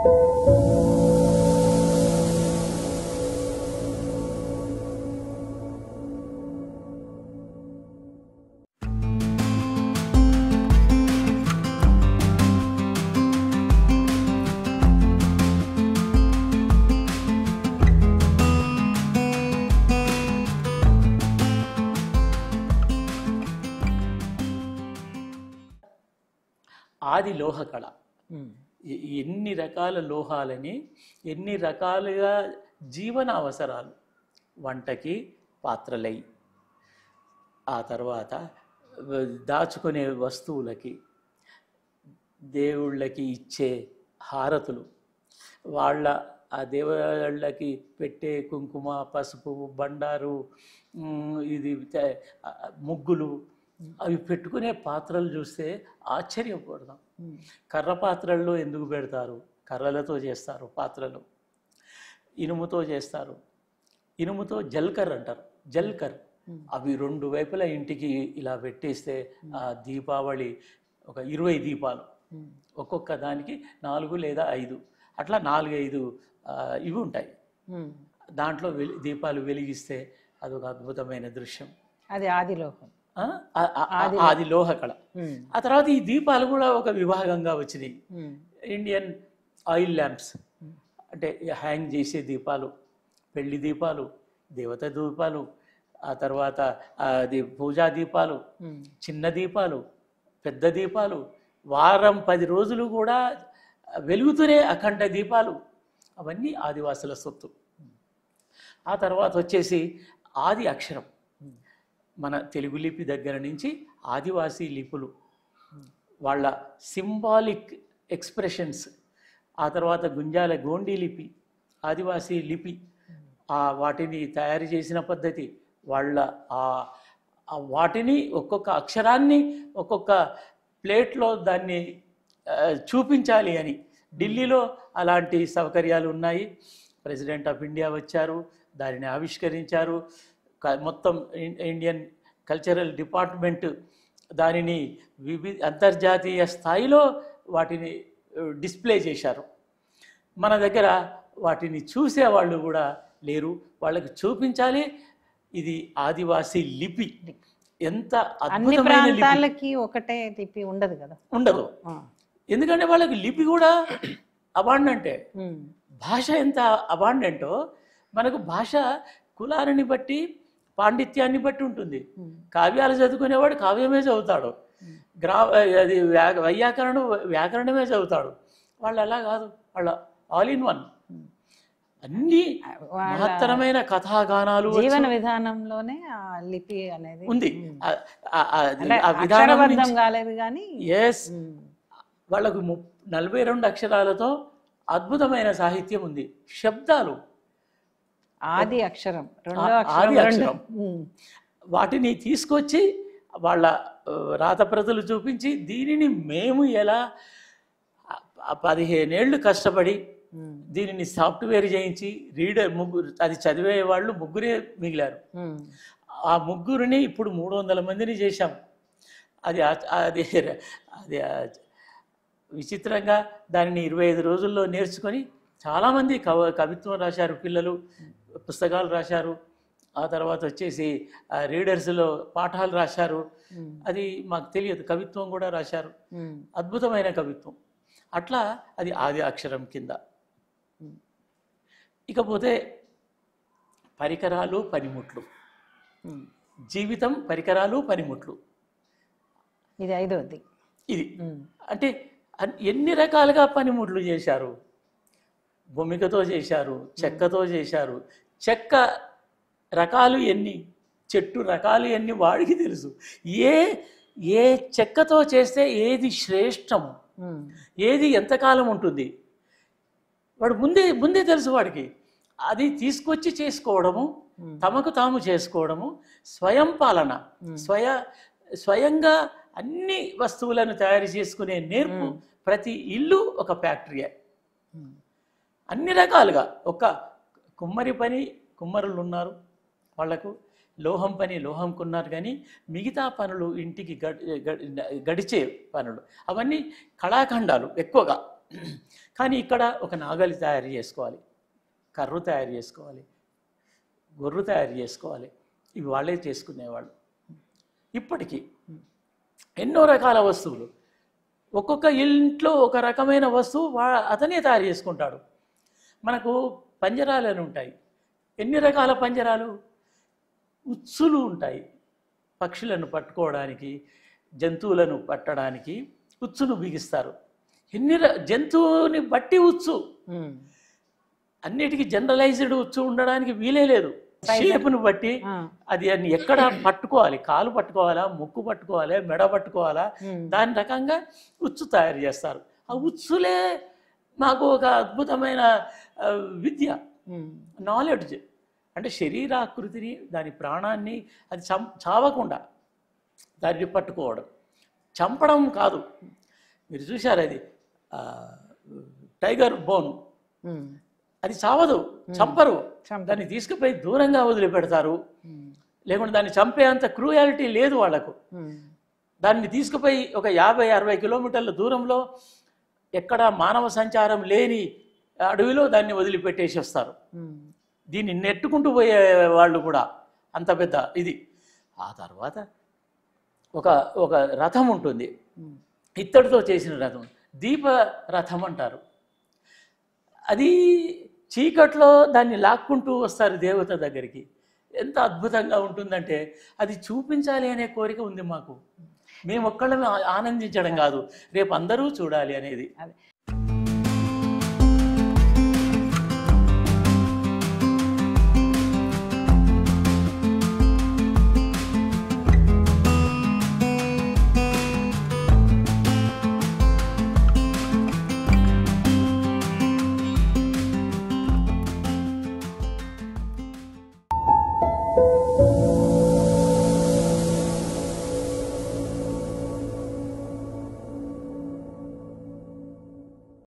ఆది లోహ కళ ఎన్ని రకాల లోహాలని ఎన్ని రకాలుగా జీవన అవసరాలు, వంటకి పాత్రలై, ఆ తర్వాత దాచుకునే వస్తువులకి, దేవుళ్ళకి ఇచ్చే హారతులు, వాళ్ళ ఆ దేవుళ్ళకి పెట్టే కుంకుమ, పసుపు, బండారు, ఇది ముగ్గులు, అవి పెట్టుకునే పాత్రలు చూస్తే ఆశ్చర్యపడతాం. కర్ర పాత్రల్లో ఎందుకు పెడతారు? కర్రలతో చేస్తారు పాత్రలు, ఇనుముతో చేస్తారు. ఇనుముతో జల్కర్ అంటారు, జల్కర్. అవి రెండు వైపులా ఇంటికి ఇలా పెట్టేస్తే ఆ దీపావళి ఒక 20 దీపాలు, ఒక్కొక్క దానికి 4 లేదా 5, అట్లా 4-5 ఇవి ఉంటాయి. దాంట్లో దీపాలు వెలిగిస్తే అదొక అద్భుతమైన దృశ్యం. అది ఆదిలోహం, ఆది లోహ కళ. ఆ తర్వాత ఈ దీపాలు కూడా ఒక విభాగంగా వచ్చినాయి. ఇండియన్ ఆయిల్ ల్యాంప్స్ అంటే హ్యాంగ్ చేసే దీపాలు, పెళ్లి దీపాలు, దేవత దీపాలు, ఆ తర్వాత అది పూజా దీపాలు, చిన్న దీపాలు, పెద్ద దీపాలు, వారం 10 రోజులు కూడా వెలుగుతూనే అఖండ దీపాలు. అవన్నీ ఆదివాసుల సొత్తు. ఆ తర్వాత వచ్చేసి ఆది అక్షరం. మన తెలుగు లిపి దగ్గర నుంచి ఆదివాసీ లిపులు, వాళ్ళ సింబాలిక్ ఎక్స్ప్రెషన్స్, ఆ తర్వాత గుంజాల గోండీ లిపి, ఆదివాసీ లిపి, వాటిని తయారు చేసిన పద్ధతి, వాళ్ళ వాటిని ఒక్కొక్క అక్షరాన్ని ఒక్కొక్క ప్లేట్లో దాన్ని చూపించాలి అని ఢిల్లీలో అలాంటి సౌకర్యాలు ఉన్నాయి. ప్రెసిడెంట్ ఆఫ్ ఇండియా వచ్చారు, దానిని ఆవిష్కరించారు. మొత్తం ఇండియన్ కల్చరల్ డిపార్ట్మెంట్ దానిని అంతర్జాతీయ స్థాయిలో వాటిని డిస్ప్లే చేశారు. మన దగ్గర వాటిని చూసేవాళ్ళు కూడా లేరు, వాళ్ళకి చూపించాలి. ఇది ఆదివాసీ లిపి, ఎంత అద్భుతమైన లిపి. ఒకటే లిపి ఉండదు కదా, ఉండదు. ఎందుకంటే వాళ్ళకి లిపి కూడా అబాండంటే, భాష ఎంత అబాండెంటో మనకు భాష కులాలని బట్టి, పాండిత్యాన్ని బట్టి ఉంటుంది. కావ్యాలు చదువుకునేవాడు కావ్యమే చదువుతాడు, అది వ్యాకరణమే చదువుతాడు. వాళ్ళు అలా కాదు, వాళ్ళ ఆల్ ఇన్ వన్. అన్ని మహత్తరమైన కథాగానాలు, జీవన విధానంలోనే ఆ లిపి అనేది ఉంది. ఎస్, వాళ్ళకు 42 అక్షరాలతో అద్భుతమైన సాహిత్యం ఉంది. శబ్దాలు ఆది అక్షరం, ఆది అక్షరం. వాటిని తీసుకొచ్చి వాళ్ళ రాతప్రతులు చూపించి, దీనిని మేము ఎలా 15 ఏళ్ళు కష్టపడి దీనిని సాఫ్ట్వేర్ చేయించి, రీడర్ ముగ్గురు, అది చదివే వాళ్ళు 3 మిగిలారు. ఆ 3 ఇప్పుడు 300 మందిని చేశాం. అది అది అది విచిత్రంగా దానిని 25 రోజుల్లో నేర్చుకొని చాలామంది కవిత్వం రాశారు, పిల్లలు పుస్తకాలు రాశారు. ఆ తర్వాత వచ్చేసి రీడర్స్లో పాఠాలు రాశారు. అది మాకు తెలియదు, కవిత్వం కూడా రాశారు, అద్భుతమైన కవిత్వం. అట్లా అది ఆది అక్షరం కింద. ఇకపోతే పరికరాలు, పనిముట్లు. జీవితం, పరికరాలు, పనిముట్లు, ఇది 5వది. ఇది అంటే ఎన్ని రకాలుగా పనిముట్లు చేశారు. భూమికతో చేశారు, చెక్కతో చేశారు. చెక్క రకాలు ఎన్ని, చెట్టు రకాలు ఎన్ని వాడికి తెలుసు. ఏ చెక్కతో చేస్తే ఏది శ్రేష్టం, ఏది ఎంతకాలం ఉంటుంది, వాడు ముందే తెలుసు వాడికి. అది తీసుకొచ్చి చేసుకోవడము, తమకు తాము చేసుకోవడము, స్వయం పాలన, స్వయంగా అన్ని వస్తువులను తయారు చేసుకునే నేర్పు. ప్రతి ఇల్లు ఒక ఫ్యాక్టరీయే, అన్ని రకాలుగా. ఒక కుమ్మరి పని కుమ్మరులు ఉన్నారు, వాళ్లకు లోహం పని లోహంకున్నారు. కానీ మిగతా పనులు, ఇంటికి గడిచే పనులు, అవన్నీ కళాఖండాలు ఎక్కువగా. కానీ ఇక్కడ ఒక నాగలి తయారు చేసుకోవాలి, కర్రు తయారు చేసుకోవాలి, గొర్రు తయారు చేసుకోవాలి, ఇవి వాళ్ళే చేసుకునేవాళ్ళు. ఇప్పటికీ ఎన్నో రకాల వస్తువులు, ఒక్కొక్క ఇంట్లో ఒక రకమైన వస్తువు అతనే తయారు చేసుకుంటాడు. మనకు పంజరాలు అని ఉంటాయి. ఎన్ని రకాల పంజరాలు? ఉచ్చులు ఉంటాయి, పక్షులను పట్టుకోవడానికి, జంతువులను పట్టడానికి ఉచ్చును బిగిస్తారు. జంతువుని బట్టి ఉచ్చు, అన్నిటికీ జనరలైజ్డ్ ఉచ్చు ఉండడానికి వీలే లేదు. షేపును బట్టి అది అన్ని ఎక్కడ పట్టుకోవాలి, కాలు పట్టుకోవాలా, ముక్కు పట్టుకోవాలి, మెడ పట్టుకోవాలా, దాని రకంగా ఉచ్చు తయారు చేస్తారు. ఆ ఉచ్చులే మాకు ఒక అద్భుతమైన విద్య, నాలెడ్జ్. అంటే శరీరాకృతిని, దాని ప్రాణాన్ని అది చావకుండా దాన్ని పట్టుకోవడం, చంపడం కాదు. మీరు చూశారు, అది టైగర్ బోన్, అది చావదు, చంపరు, దాన్ని తీసుకుపోయి దూరంగా వదిలిపెడతారు. లేకుంటే దాన్ని చంపేంత క్రూయాలిటీ లేదు వాళ్ళకు. దాన్ని తీసుకుపోయి ఒక 50-60 కిలోమీటర్ల దూరంలో ఎక్కడ మానవ సంచారం లేని అడవిలో దాన్ని వదిలిపెట్టేసి వస్తారు. దీన్ని నెట్టుకుంటూ పోయే వాళ్ళు కూడా అంత పెద్ద ఇది. ఆ తర్వాత ఒక రథం ఉంటుంది, ఇత్తడితో చేసిన రథం, దీప రథం అంటారు. అది చీకట్లో దాన్ని లాక్కుంటూ వస్తారు దేవత దగ్గరికి. ఎంత అద్భుతంగా ఉంటుందంటే అది చూపించాలి అనే కోరిక ఉంది మాకు. మేము ఒక్కళ్ళమే ఆనందించడం కాదు, రేపు అందరూ చూడాలి అనేది.